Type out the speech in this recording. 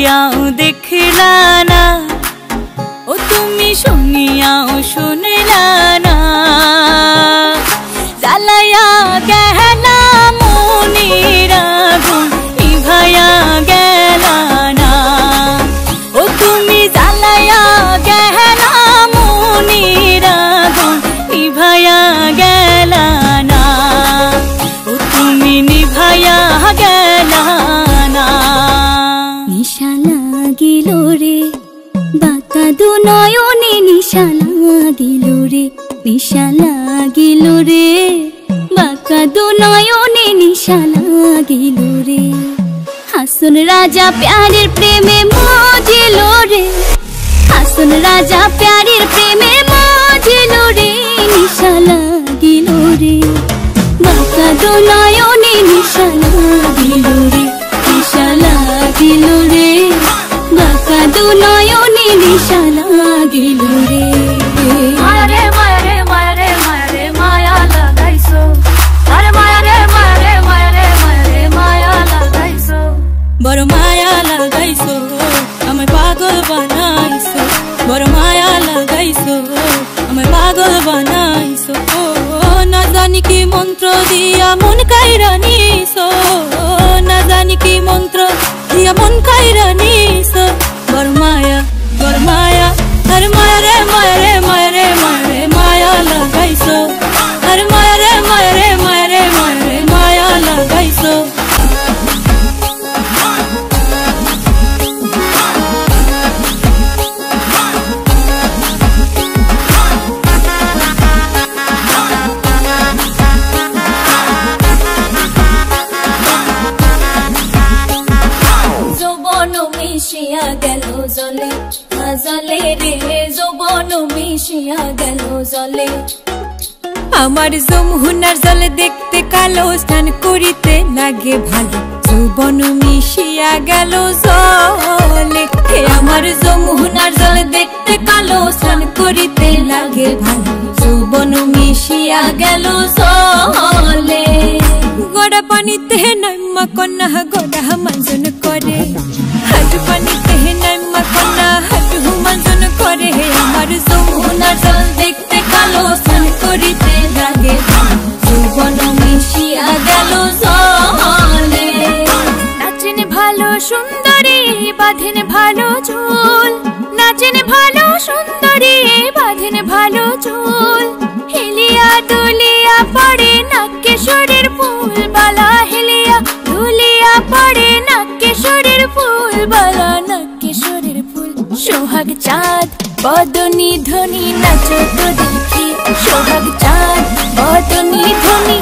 দেখিয়াও দেখলা না, ও তুমি শুনিয়াও শুনলা না। জ্বালাইয়া গেলা মনের আগুন নিভাইয়া গেলা না, ও তুমি জ্বালাইয়া গেলা মনের আগুন নিভাইয়া গেলা না, ও তুমি নিভাইয়া গেলা না। নিশা লাগিল রে বাঁকা দু নয়নে, নিশা লাগিল রে, নিশা লাগিল রে বাঁকা দু নয়নে, নিশা লাগিল রে। হাসন রাজা প্যারের প্রেমে মজিল রে, হাসন রাজা প্যারের প্রেমে মজিল রে, নিশা লাগিল রে বাঁকা দু নয়নে, নিশা লাগিল রে, নিশা লাগিল রে বাঁকা দু নয়নে, নিশা লাগিল রে। মায়ারে মায়ারে মায়ারে মায়ারে মায়া লাগাইছো, আরে মায়ারে মায়ারে মায়ারে মায়ারে মায়া লাগাইছো, বড় মায়া লাগাইছো আমায় পাগল বানাইছো, বড় মায়া লাগাইছো আমায় পাগল বানাইছো। না জানি কি মন্ত্র দিয়া মন কাইরা নিছো, না জানি কি মন্ত্র দিয়া মন কাইরা নিছো। বড় মায়া বড় মায়া, আরে মায়ারে মায়ারে মায়ারে মায়ারে মায়া লাগাইছো, আরে মায়ারে মায়ারে মায়ারে মায়ারে মায়া লাগাইছো। মিশিয়া গেল জলে জলে রে, যৌবন মিশিয়া গেল জলে। আমার যমুনার জলে দেখতে কালো, স্নান করিতে লাগে ভালো, যৌবন মিশিয়া গেল জলে। হে আমার যমুনার জলে দেখতে কালো, স্নান করিতে লাগে ভালো, যৌবন মিশিয়া গেল জলে। গড়া পানিতে নাইমা কন্যা গড়া মাঞ্জন করে, হাঁটু পানিতে নাইমা কন্যা হাঁটু মাঞ্জন করে। আমার যমুনার জল দেখতে কালো, স্নান করিতে লাগে ভালো, যৌবন মিশিয়া গেল জলে। নাচেন ভালো সুন্দরী বাঁধেন ভালো চুল, নাচেন ভালো সুন্দরী বাঁধেন ভালো চুল। হেলিয়া দুলিয়া পড়ে নাকেশ্বরের ফুল বালা, হেলিয়া দুলিয়া পড়ে নাকেশ্বরের ফুল বালা, নাকেশ্বরের ফুল। সোহাগ চাঁদ বদনী ধ্বনি নাচো তো দেখি, সোহাগ চাঁদ বদনী ধ্বনি।